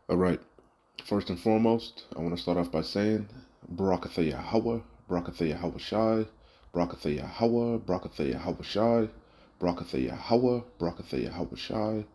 All right. First and foremost, I want to start off by saying Barakatha Yahweh, Barakatha Yahweh Shai, Barakatha Yahweh, Barakatha Yahweh Shai, Barakatha Yahweh, Barakatha Yahweh Shai,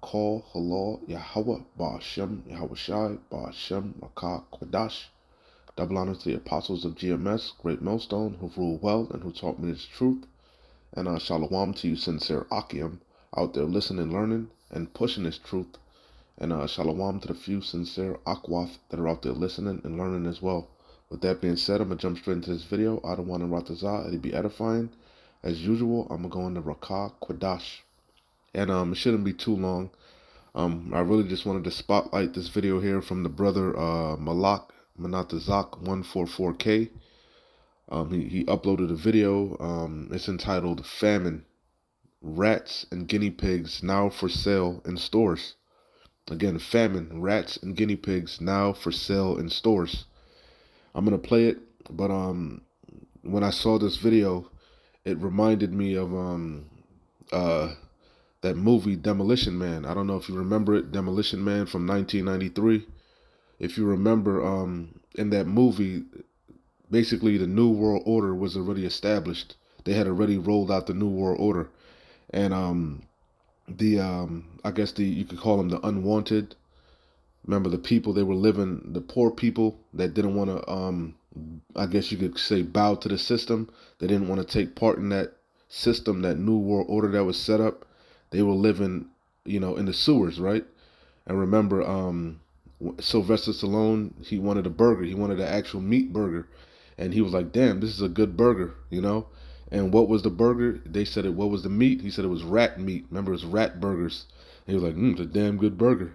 Call Halal Yahweh, Ba'ashem Yahweh Shai, Ba'ashem Rakah Kwadash. Double honor to the apostles of GMS, Great Millstone, who rule well and who taught me this truth. And shalom to you, sincere Akim, out there listening, learning, and pushing this truth. And shalom to the few sincere Akwath that are out there listening and learning as well. With that being said, I'm going to jump straight into this video. I don't want to Ratazah. It'll be edifying. As usual, I'm going to go into Rakah Kwadash. And it shouldn't be too long. I really just wanted to spotlight this video here from the brother Malak Manatazak 144K. He uploaded a video. It's entitled Famine, Rats and Guinea Pigs Now for Sale in Stores. Again, famine, rats, and guinea pigs now for sale in stores. I'm going to play it, but when I saw this video, it reminded me of that movie Demolition Man. I don't know if you remember it, Demolition Man from 1993. If you remember, in that movie, basically the New World Order was already established. They had already rolled out the New World Order. And I guess you could call them the unwanted. Remember the people, they were living, the poor people that didn't want to, I guess you could say, bow to the system. They didn't want to take part in that system, that new world order that was set up. They were living, in the sewers, right? And remember, Sylvester Stallone, he wanted a burger. He wanted an actual meat burger. And he was like, damn, this is a good burger. And what was the burger? They said it, what was the meat? He said it was rat meat. Remember, it was rat burgers. He was like, it's a damn good burger.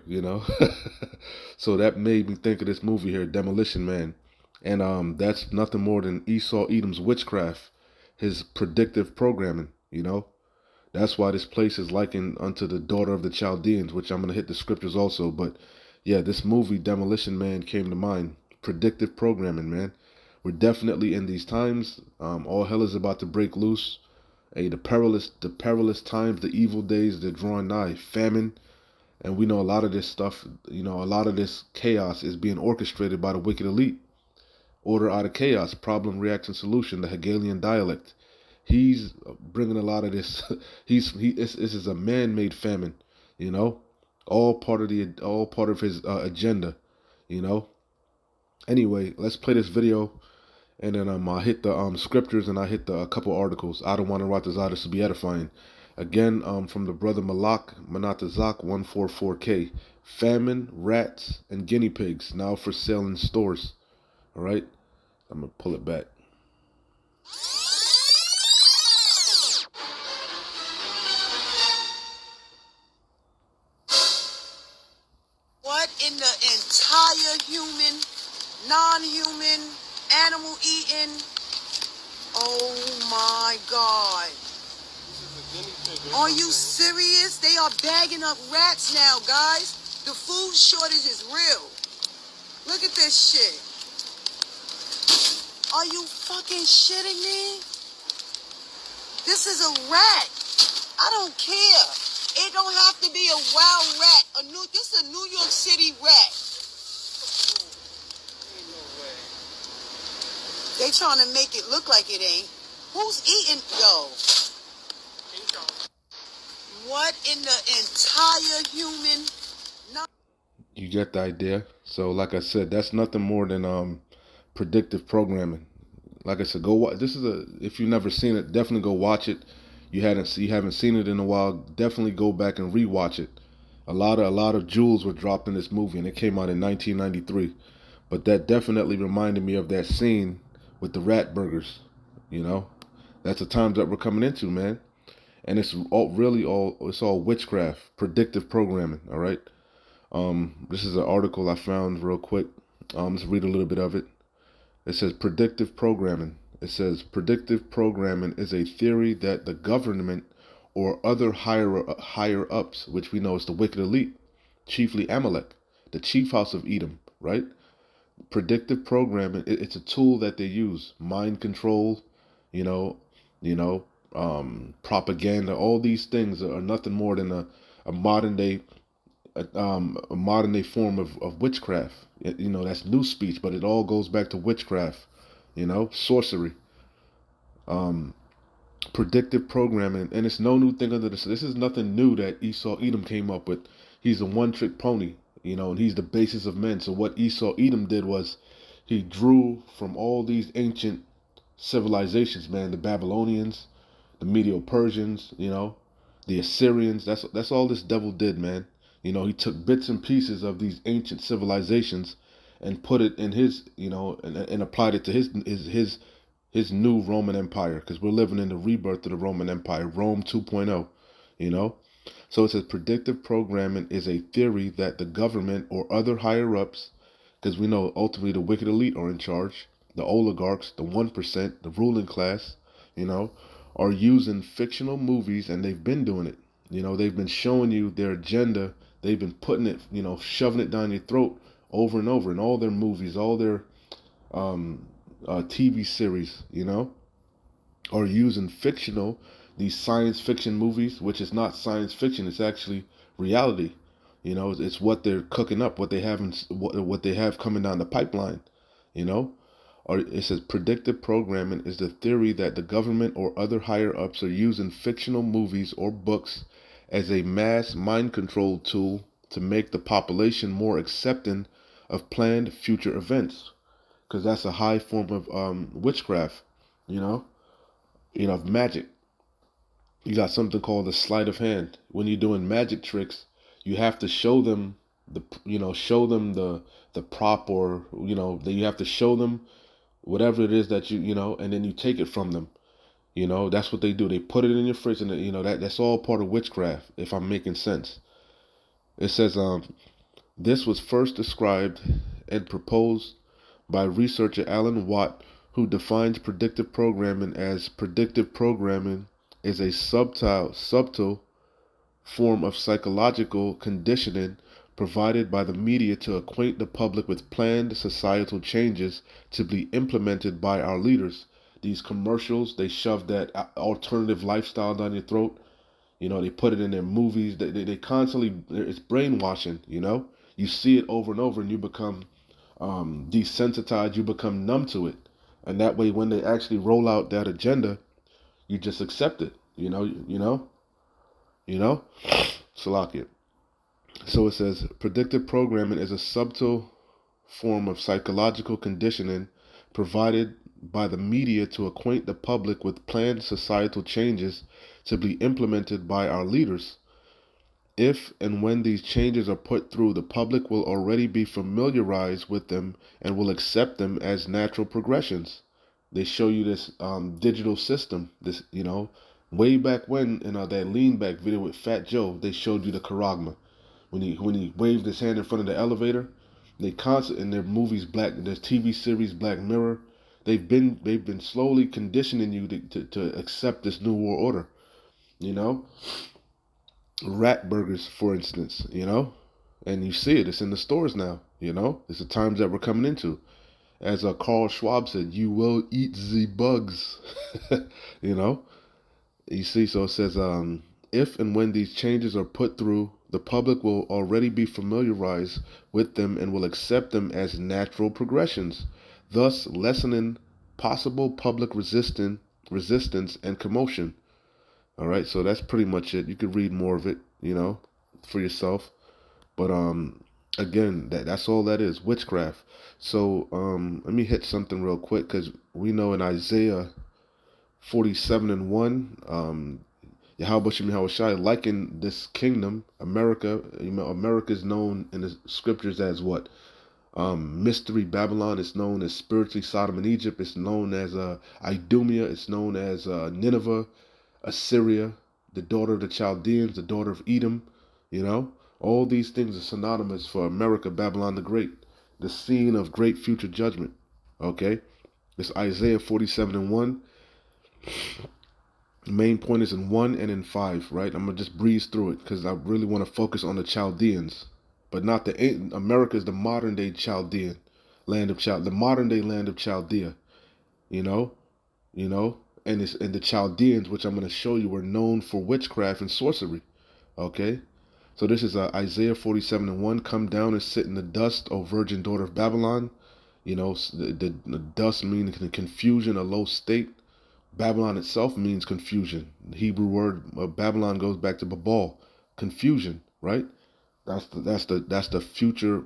So that made me think of this movie here, Demolition Man. And that's nothing more than Esau Edom's witchcraft, his predictive programming. That's why this place is likened unto the daughter of the Chaldeans, which I'm going to hit the scriptures also. But yeah, this movie, Demolition Man, came to mind. Predictive programming, man. We're definitely in these times. All hell is about to break loose. Hey, the perilous times, the evil days, they're drawing nigh. Famine, and we know a lot of this stuff. A lot of this chaos is being orchestrated by the wicked elite. Order out of chaos, problem, reaction, solution. The Hegelian dialect. He's bringing a lot of this. This is a man-made famine. You know, all part of his agenda. You know. Anyway, let's play this video. And then I hit the scriptures and I hit a couple articles. I don't want to write this to be edifying. Again, from the brother Malak Manatazak 144K. Famine, rats, and guinea pigs now for sale in stores. All right, I'm gonna pull it back. What in the entire human, non-human, animal eating? Oh my God. Are you serious? They are bagging up rats now, guys. The food shortage is real. Look at this shit. Are you fucking shitting me? This is a rat. I don't care. It don't have to be a wild rat. This is a New York City rat. They trying to make it look like it ain't. Who's eating? Yo. What in the entire human? You get the idea. So, like I said, that's nothing more than predictive programming. Like I said, go watch. If you've never seen it, definitely go watch it. You haven't seen it in a while. Definitely go back and rewatch it. A lot of jewels were dropped in this movie, and it came out in 1993. But that definitely reminded me of that scene with the rat burgers. That's the times that we're coming into, man. And it's all witchcraft, predictive programming. All right. This is an article I found real quick. Let's read a little bit of it. It says predictive programming. It says predictive programming is a theory that the government or other higher ups, which we know is the wicked elite, chiefly Amalek, the chief house of Edom, right? Predictive programming, it's a tool that they use. Mind control, you know, propaganda. All these things are nothing more than a modern day a modern day form of witchcraft. You know, that's new speech, but it all goes back to witchcraft. You know, sorcery, um, predictive programming, and it's no new thing under the sun. This is nothing new that Esau Edom came up with. He's a one trick pony, you know, and he's the basis of men. So what Esau Edom did was he drew from all these ancient civilizations, man, the Babylonians, the Medo Persians, you know, the Assyrians. That's all this devil did, man. You know, he took bits and pieces of these ancient civilizations and put it in his, you know, and applied it to his new Roman Empire, because we're living in the rebirth of the Roman Empire, Rome 2.0, you know. So it says predictive programming is a theory that the government or other higher ups, because we know ultimately the wicked elite are in charge, the oligarchs, the 1%, the ruling class, you know, are using fictional movies, and they've been doing it. You know, they've been showing you their agenda. They've been putting it, you know, shoving it down your throat over and over in all their movies, all their um, TV series, you know, are using these science fiction movies, which is not science fiction, it's actually reality. You know, it's what they're cooking up, what they have coming down the pipeline, you know. Or it says predictive programming is the theory that the government or other higher ups are using fictional movies or books as a mass mind control tool to make the population more accepting of planned future events, because that's a high form of witchcraft, you know, of magic. You got something called the sleight of hand. When you're doing magic tricks, you have to show them the prop, or that you have to show them whatever it is that and then you take it from them. That's what they do. They put it in your fridge, and that's all part of witchcraft. If I'm making sense, it says this was first described and proposed by researcher Alan Watt, who defines predictive programming as predictive programming is a subtle form of psychological conditioning provided by the media to acquaint the public with planned societal changes to be implemented by our leaders. These commercials, they shove that alternative lifestyle down your throat. They put it in their movies. They constantly, it's brainwashing, You see it over and over, and you become desensitized, you become numb to it. And that way, when they actually roll out that agenda, you just accept it, you know? Salakia. So it says predictive programming is a subtle form of psychological conditioning provided by the media to acquaint the public with planned societal changes to be implemented by our leaders. If and when these changes are put through, the public will already be familiarized with them and will accept them as natural progressions. They show you this digital system, way back when in that lean back video with Fat Joe, they showed you the charagma. When he waved his hand in front of the elevator, they constant in their movies, their TV series Black Mirror, they've been slowly conditioning you to accept this new world order. You know, rat burgers, for instance. And you see it. It's in the stores now. It's the times that we're coming into. As Carl Schwab said, "You will eat the bugs." you know. You see, so it says, if and when these changes are put through, the public will already be familiarized with them and will accept them as natural progressions, thus lessening possible public resistance and commotion. All right, so that's pretty much it. You could read more of it, for yourself. But again, that's all that is, witchcraft. So let me hit something real quick, because we know in Isaiah 47:1, Yahweh Shem Yahweh Shai likened this kingdom, America. America is known in the scriptures as what? Mystery Babylon. It's known as spiritually Sodom and Egypt. It's known as Idumea. It's known as Nineveh, Assyria, the daughter of the Chaldeans, the daughter of Edom. All these things are synonymous for America, Babylon the Great, the scene of great future judgment. Okay, it's Isaiah 47:1. The main point is in 1 and in 5, right? I'm gonna just breeze through it because I really want to focus on the Chaldeans, but not America is the modern day Chaldean the modern day land of Chaldea. You know, and the Chaldeans, which I'm gonna show you, were known for witchcraft and sorcery. Okay, So this is Isaiah 47:1. Come down and sit in the dust, O virgin daughter of Babylon. You know, the dust meaning confusion, a low state. Babylon itself means confusion. The Hebrew word Babylon goes back to Babal, confusion, right? That's the future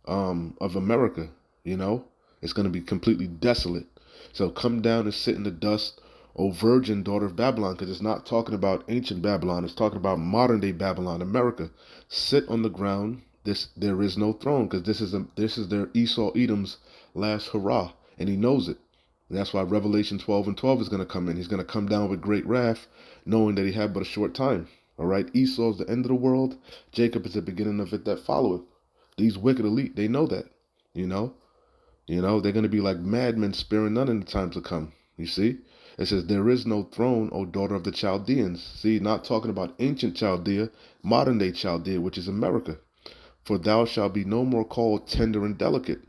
of America. You know, it's going to be completely desolate. So come down and sit in the dust, O virgin daughter of Babylon, because it's not talking about ancient Babylon. It's talking about modern day Babylon, America. Sit on the ground. There is no throne, because this is their Esau Edom's last hurrah, and he knows it. And that's why Revelation 12:12 is going to come in. He's going to come down with great wrath, knowing that he had but a short time. All right, Esau is the end of the world. Jacob is the beginning of it that followeth. These wicked elite, they know that. You know, they're going to be like madmen, sparing none in the time to come. You see, it says, "There is no throne, O daughter of the Chaldeans." See, not talking about ancient Chaldea, modern day Chaldea, which is America. "For thou shalt be no more called tender and delicate.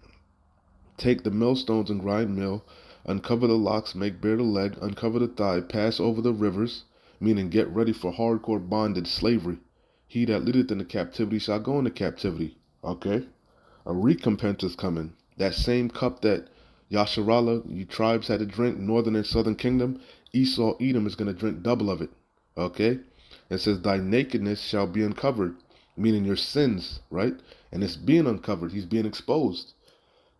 Take the millstones and grind meal, uncover the locks, make bare the leg, uncover the thigh, pass over the rivers," meaning get ready for hardcore bondage, slavery. "He that leadeth into captivity shall go into captivity." Okay? A recompense is coming. That same cup that Yasharallah, you tribes had to drink, northern and southern kingdom, Esau, Edom is going to drink double of it. Okay? It says, "Thy nakedness shall be uncovered," meaning your sins, right? And it's being uncovered. He's being exposed.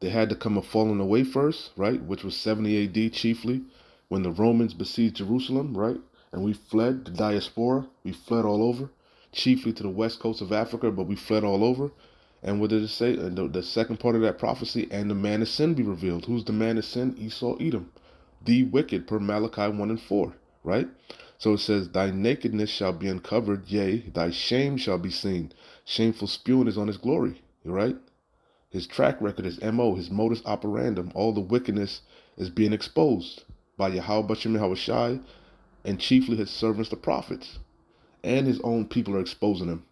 They had to come a falling away first, right? Which was 70 AD chiefly, when the Romans besieged Jerusalem, right? And we fled, the diaspora, we fled all over, chiefly to the west coast of Africa, but we fled all over. And what did it say? The second part of that prophecy, "And the man of sin be revealed." Who's the man of sin? Esau, Edom, the wicked, per Malachi 1:4, right? So it says, "Thy nakedness shall be uncovered, yea, thy shame shall be seen." Shameful spewing is on his glory, right? His track record, his MO, his modus operandum, all the wickedness is being exposed by Yahweh Bashem Yahushai, and chiefly his servants, the prophets. And his own people are exposing him.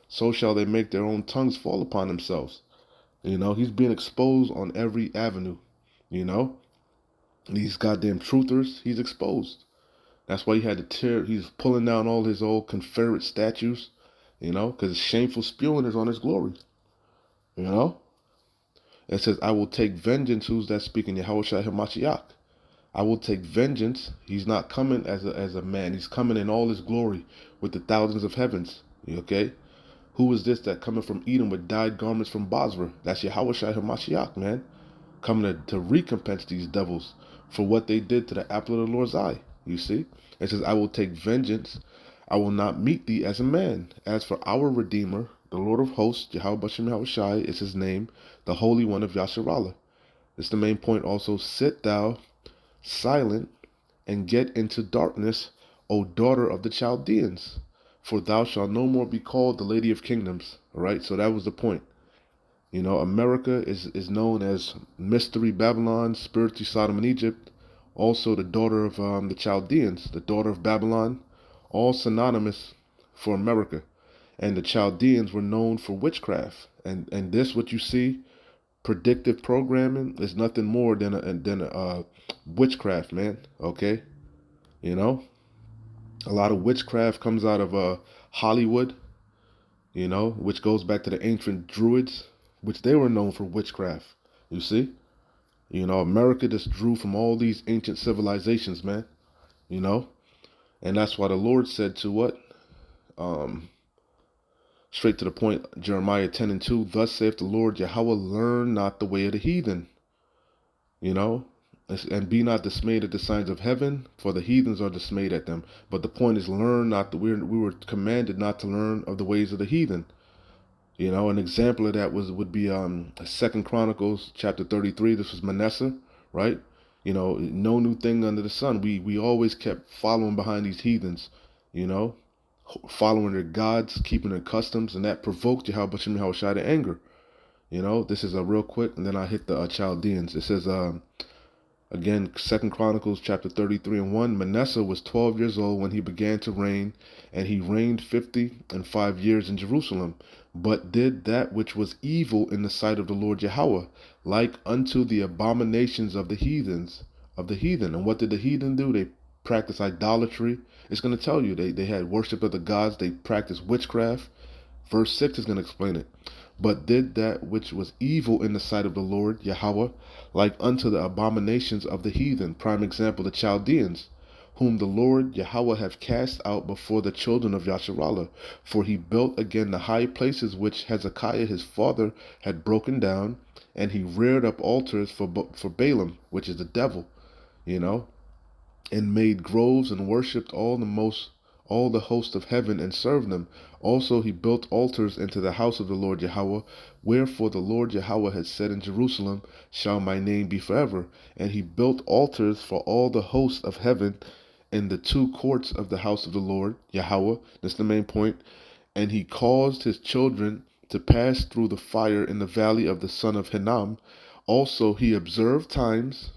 So shall they make their own tongues fall upon themselves. He's being exposed on every avenue. You know, these goddamn truthers, he's exposed. That's why he had to he's pulling down all his old Confederate statues, because shameful spewing is on his glory. You know? It says, "I will take vengeance." Who's that speaking? Yahushua Hamashiach. "I will take vengeance." He's not coming as a man. He's coming in all his glory with the thousands of heavens. Okay? Who is this that coming from Edom with dyed garments from Basra? That's Yahushua Hamashiach, man. Coming to recompense these devils for what they did to the apple of the Lord's eye. You see? It says, "I will take vengeance. I will not meet thee as a man. As for our Redeemer, the Lord of hosts, Yahweh Bashem Yahushai is his name, the Holy One of Yasharallah." It's the main point also. "Sit thou silent and get into darkness, O daughter of the Chaldeans, for thou shalt no more be called the Lady of Kingdoms." All right, so that was the point. America is known as Mystery Babylon, spiritually Sodom and Egypt, also the daughter of the Chaldeans, the daughter of Babylon, all synonymous for America. And the Chaldeans were known for witchcraft. And this, what you see, predictive programming, is nothing more than a witchcraft, man. Okay, you know, a lot of witchcraft comes out of Hollywood, which goes back to the ancient Druids, which they were known for witchcraft. You see, America just drew from all these ancient civilizations, man. You know, and that's why the Lord said to what? Straight to the point, Jeremiah 10:2, "Thus saith the Lord Yahweh, learn not the way of the heathen, you know, and be not dismayed at the signs of heaven, for the heathens are dismayed at them." But the point is, learn not we were commanded not to learn of the ways of the heathen. An example of that would be Second Chronicles chapter 33. This was Manasseh, right? No new thing under the sun. We always kept following behind these heathens, you know, following their gods, keeping their customs, and that provoked Yahweh to anger. This is a real quick, and then I hit the Chaldeans. It says, again, Second Chronicles chapter 33:1. "Manasseh was 12 years old when he began to reign, and he reigned 50 and 5 years in Jerusalem, but did that which was evil in the sight of the Lord Yahweh, like unto the abominations of the heathen." And what did the heathen do? They practiced idolatry. It's going to tell you they had worship of the gods. They practiced witchcraft. Verse 6 is going to explain it. But did that which was evil in the sight of the Lord Yahweh, like unto the abominations of the heathen. Prime example, the Chaldeans, whom the Lord Yahweh hath cast out before the children of Yasharallah. For he built again the high places which Hezekiah his father had broken down, and he reared up altars for Balaam, which is the devil, you know, and made groves and worshipped all the host of heaven and served them. Also he built altars into the house of the Lord Yahweh, wherefore the Lord Yahweh had said in Jerusalem, shall my name be forever. And he built altars for all the host of heaven in the two courts of the house of the Lord Yahweh. That's the main point. And he caused his children to pass through the fire in the valley of the son of Hinnom. Also he observed times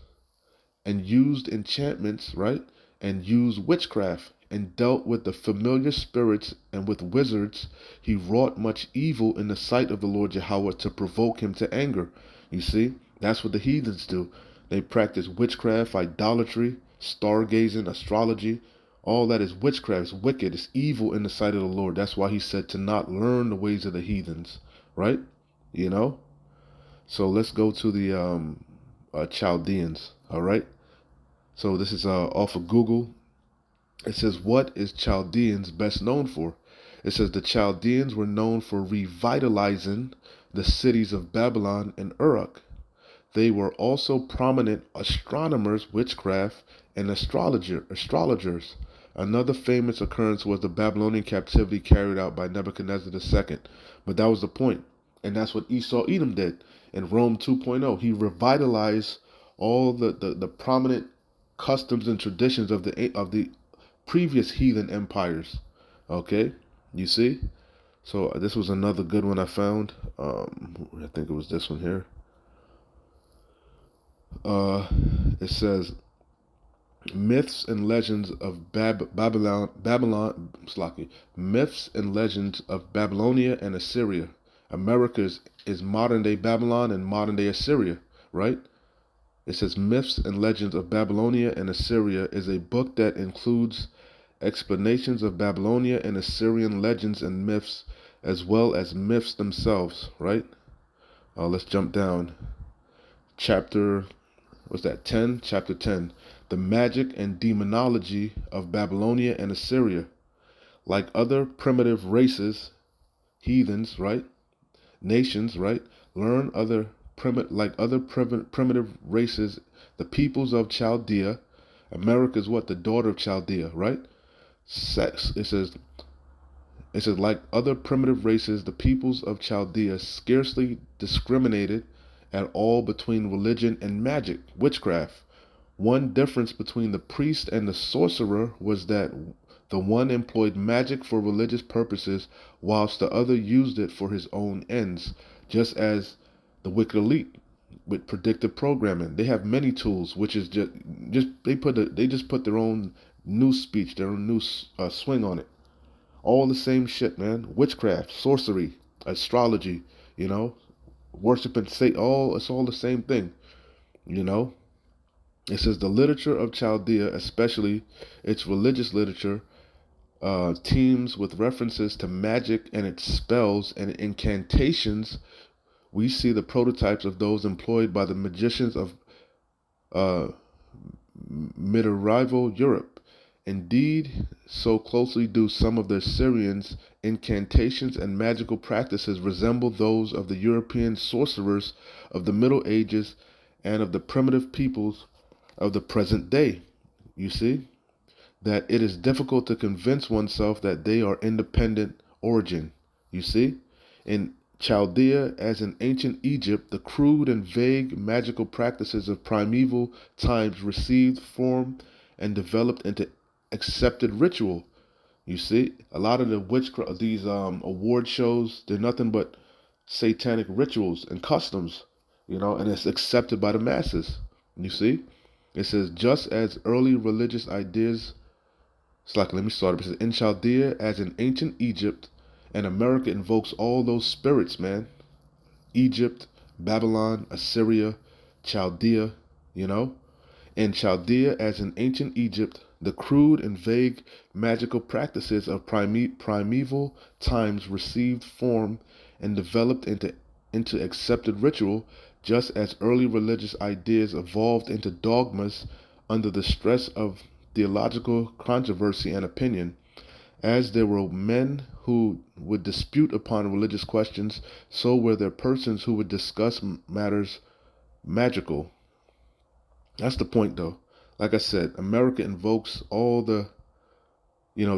and used enchantments, right? And used witchcraft and dealt with the familiar spirits and with wizards. He wrought much evil in the sight of the Lord Yahweh to provoke him to anger. You see, that's what the heathens do. They practice witchcraft, idolatry, stargazing, astrology. All that is witchcraft. It's wicked. It's evil in the sight of the Lord. That's why he said to not learn the ways of the heathens, right? You know? So let's go to the Chaldeans, all right? So this is off of Google. It says, what is Chaldeans best known for? It says the Chaldeans were known for revitalizing the cities of Babylon and Uruk. They were also prominent astronomers, witchcraft, and astrologers. Another famous occurrence was the Babylonian captivity carried out by Nebuchadnezzar II. But that was the point. And that's what Esau Edom did in Rome 2.0. He revitalized all the prominent customs and traditions of the previous heathen empires. Okay? You see? So this was another good one I found. I think it was this one here. Uh, it says myths and legends of myths and legends of Babylonia and Assyria. America is modern day Babylon and modern day Assyria, right? It says myths and legends of Babylonia and Assyria is a book that includes explanations of Babylonia and Assyrian legends and myths, as well as myths themselves, right? Let's jump down. Chapter was that 10? Chapter 10. The magic and demonology of Babylonia and Assyria. Like other primitive races, heathens, right? Nations, right? Learn other primitive races, the peoples of Chaldea. America is what? The daughter of Chaldea, right? Sex. It says, like other primitive races, the peoples of Chaldea scarcely discriminated at all between religion and magic, witchcraft. One difference between the priest and the sorcerer was that the one employed magic for religious purposes, whilst the other used it for his own ends, just as the wicked elite with predictive programming. They have many tools, which is just they just put their own new speech, their own new swing on it. All the same shit, man. Witchcraft, sorcery, astrology, you know, worshiping Satan. It's all the same thing, you know. It says the literature of Chaldea, especially its religious literature, teams with references to magic and its spells and incantations. We see the prototypes of those employed by the magicians of uh, medieval Europe. Indeed, so closely do some of the Assyrians' incantations and magical practices resemble those of the European sorcerers of the Middle Ages and of the primitive peoples of the present day. You see, that it is difficult to convince oneself that they are independent origin. You see, in Chaldea, as in ancient Egypt, the crude and vague magical practices of primeval times received form and developed into accepted ritual. You see, a lot of the witchcraft, these award shows, they're nothing but satanic rituals and customs, and it's accepted by the masses. You see, it says just as early religious ideas. It's like, let me start. It says in Chaldea, as in ancient Egypt, and America invokes all those spirits, man. Egypt, Babylon, Assyria, Chaldea, you know. In Chaldea, as in ancient Egypt, The crude and vague magical practices of primeval times received form and developed into accepted ritual, just as early religious ideas evolved into dogmas under the stress of theological controversy and opinion. As there were men who would dispute upon religious questions, so were there persons who would discuss matters magical. That's the point, though. Like I said, America invokes all the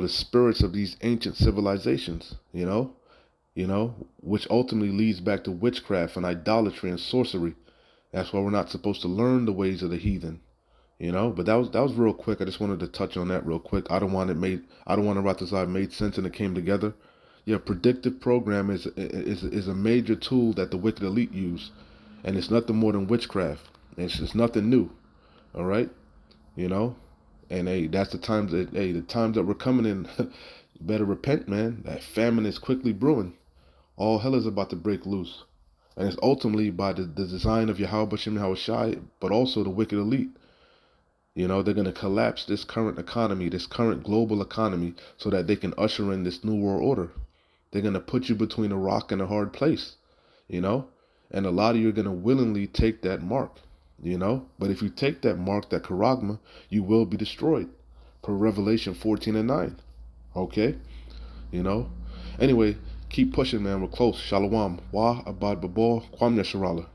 spirits of these ancient civilizations, which ultimately leads back to witchcraft and idolatry and sorcery. That's why we're not supposed to learn the ways of the heathen. But that was real quick. I just wanted to touch on that real quick. I don't want to write this out. It made sense and it came together. Yeah, predictive program is a major tool that the wicked elite use, and it's nothing more than witchcraft. It's nothing new. All right, you know, and hey, that's the times that we're coming in. You better repent, man. That famine is quickly brewing. All hell is about to break loose, and it's ultimately by the design of Yahweh Bashim Yahushai, but also the wicked elite. They're going to collapse this current economy, this current global economy, so that they can usher in this new world order. They're going to put you between a rock and a hard place, you know? And a lot of you are going to willingly take that mark. But if you take that mark, that charagma, you will be destroyed, per Revelation 14 and 9. Okay? You know? Anyway, keep pushing, man. We're close. Shalom. Wa abad babor. Kwam yasharala.